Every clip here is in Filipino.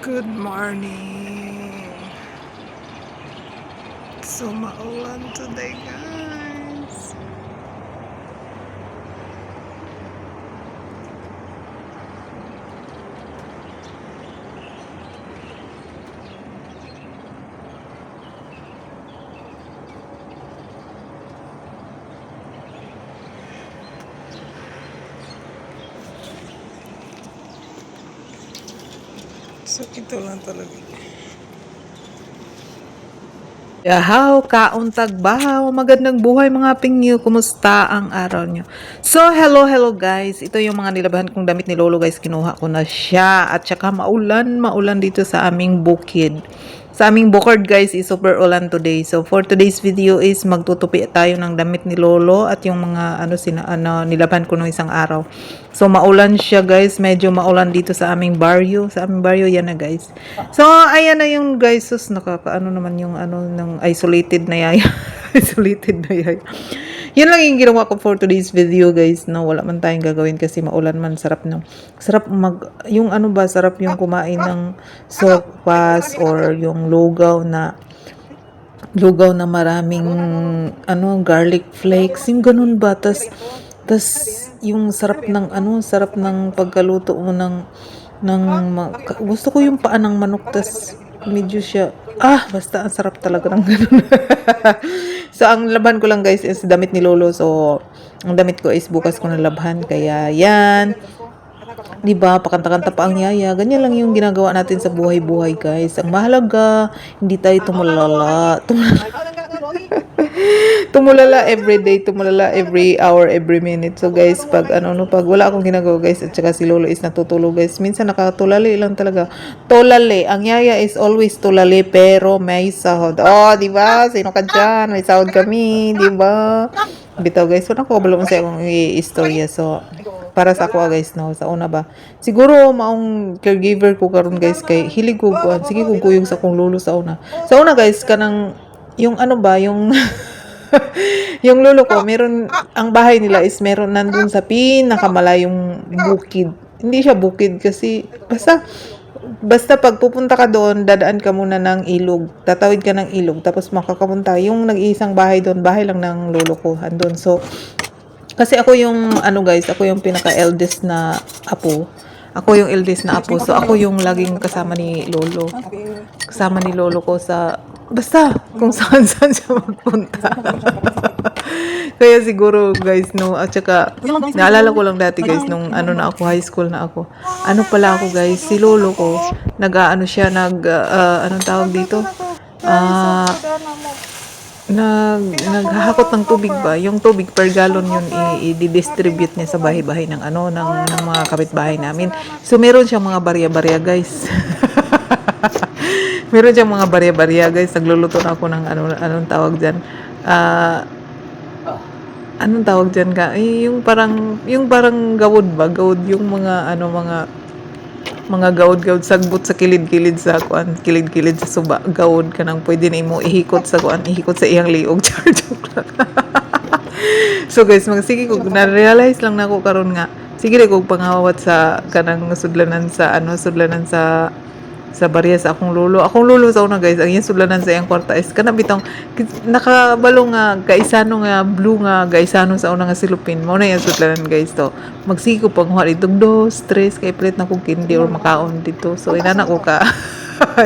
Good morning. So maulan today, guys. So ito lang talaga. Yahaw, kauntag bahaw, magandang buhay mga pingyo, kumusta ang araw nyo? So, hello guys, ito yung mga nilabahan kong damit ni Lolo guys, kinuha ko na siya, at saka maulan dito sa aming bukid. Sa aming bukid guys, is super ulan today. So, for today's video is magtutupi tayo ng damit ni Lolo at yung mga nilabahan ko nung isang araw. So, maulan siya guys, medyo maulan dito sa aming barrio. Sa aming barrio, yan na guys. So, ayan na yung guys, sus, nakakaano naman yung ng isolated na yaya. Isolated na yaya. Yun lang yung ginawa ko for today's video guys, no, wala man tayong gagawin kasi maulan man, sarap yung sarap yung kumain ng sopas or yung lugaw na maraming garlic flakes, yung ganun ba, tas yung sarap ng pagkaluto mo gusto ko yung paa ng manok, tas medyo siya, basta ang sarap talaga ng ganun. So, ang laban ko lang guys is damit ni Lolo. So, ang damit ko is bukas ko na labhan. Kaya, yan. Diba, pakanta-kanta pa ang yaya. Ganyan lang yung ginagawa natin sa buhay-buhay guys. Ang mahalaga, hindi tayo tumulala. Tumulala every day, tumulala every hour, every minute. So guys, pag wala akong ginagawa guys, at saka si Lolo is natutulog guys, minsan nakatulali lang talaga. Tulali, ang yaya is always tulali pero may sahod. Oh, di ba? Sino ka dyan? May sahod kami, di ba? Bitaw guys, so nakakabalo mo sa akong istorya. So, para sa ako guys, no, sa una ba, siguro maong caregiver ko karon guys, kay hilig ko kuan, sige ko kuyog sa akong lolo sa una guys, kanang yung yung yung lolo ko, ang bahay nila is meron nandun sa pinakamalayong bukid. Hindi siya bukid kasi basta pag pupunta ka doon, dadaan ka muna ng ilog. Tatawid ka ng ilog tapos makakapunta yung nag-iisang bahay doon, bahay lang ng lolo ko andun. So kasi ako yung guys, ako yung pinaka-eldest na apo. Ako yung eldest na apo. So ako yung laging kasama ni lolo. Kasama ni lolo ko sa basta kung saan siya magpunta. Kaya siguro guys, no, at saka naalala ko lang dati guys nung na ako, high school na ako. Ano pala ako guys, si lolo ko anong tawag dito? Naghahakot ng tubig ba? Yung tubig per gallon yun i-distribute niya sa bahay-bahay ng mga kapitbahay namin. So meron siyang mga barya-barya guys. Meron siyang mga barya-barya guys. Nagluluto na ako ng anong tawag diyan. Anong tawag diyan ka? Yung parang gawod ba? Gawod yung mga gawod sagbot sa kilid-kilid sa kuan, kilid-kilid sa suba, gawod ka nang pwede na imo ihikot sa kuan, ihikot sa iyang liog. So guys, magsige ko na-realize lang nako karon nga. Sige ko pangawat sa kanang sudlanan sa barya sa akong lolo. Akong lolo sa una guys, ang iyang sudlanan sa iyang kwarta is kana bitong nakabalo nga gaisano nga blue nga gaisano sa una nga silupin. Mao na iyang sudlanan guys to. Magsige ko panghuwa dito 2, 3 kay pilit na kong kindi or makaon dito. So inana ko ka.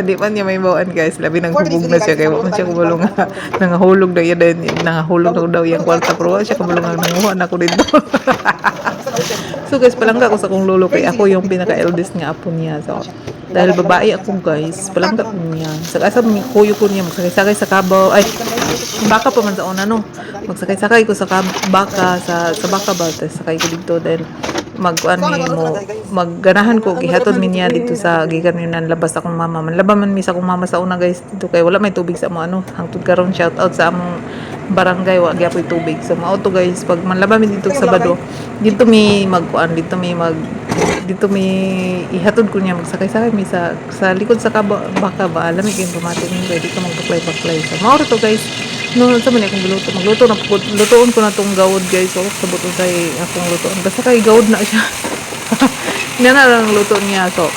Di man niya may bawaan guys, labi nang hubog na siya kay wa man siya kabalo nga nangahulog na iya din, nangahulog na daw iyang kwarta pero wala siya kabalo nga nanguha na ko dito. So guys, palangga ko sa kong lolo kay ako yung pinaka-eldest nga apo niya. So dahil babae ako guys, palangga ko niya. Sa kuyo ko niya magsakay-sakay sa kabaw. Ay, baka pa man sa una no. Magsakay-sakay ko sa baka sa baka ba, sakay ko dito dahil magganahan ko gihatod mi niya dito sa gikan mi nan labas akong mama. Manlaba man mi sa akong mama sa una guys dito kay wala may tubig sa mo hangtod karon, shout out sa among barangay wa gyapon tubig. So mao to guys, pag manlaba mi dito sa Sabado, dito mi ihatod ko niya, magsakay-sakay mi sa likod sa baka ba, lamig yung pamatin mi pwede ka magbaklay-baklay. So mao to guys, no, sa man akong lutoon ko na tong gawod guys. So sabot usay akong lutoon, basta kay gawod na siya. Yan na lang luto niya. So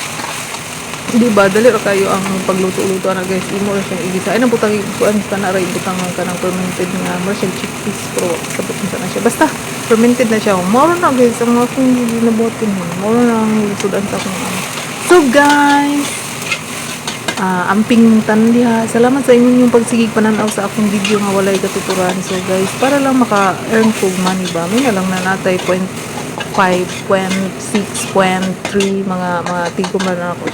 Di ba dali ra kayo ang pagluto-luto na guys, imo ra siyang igisa ay nabutang kuan ka na ra ibutang ka ng fermented nga mo siya chickpeas pero sabot mo na siya basta fermented na siya moro na guys ang akong ginabuhatin moro na ang sudan sa akong ano. So guys, amping mong tandiha. Salamat sa inyong pagsigig pananaw sa akong video nga walay katuturan. So guys, para lang maka-earn ko money ba, may na lang na natay 0.5, 0.6, 0.3 mga tigo man ako.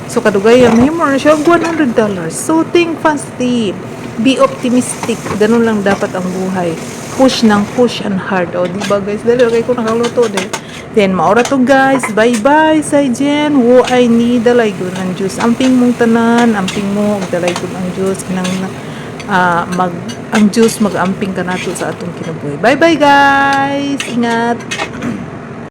So kadugayan, may more na siya $100. So think positive. Be optimistic. Ganun lang dapat ang buhay. Push ng push and hard. O, diba guys? Dali, okay ko nakaluto din. Then, maura to guys. Bye-bye sa Jen. Wo I need dalay ko ng juice. Amping mong tanan. Amping mo. Dalay ko ng juice. Ang juice mag-amping ka nato sa atong kinabuhi. Bye-bye guys. Ingat.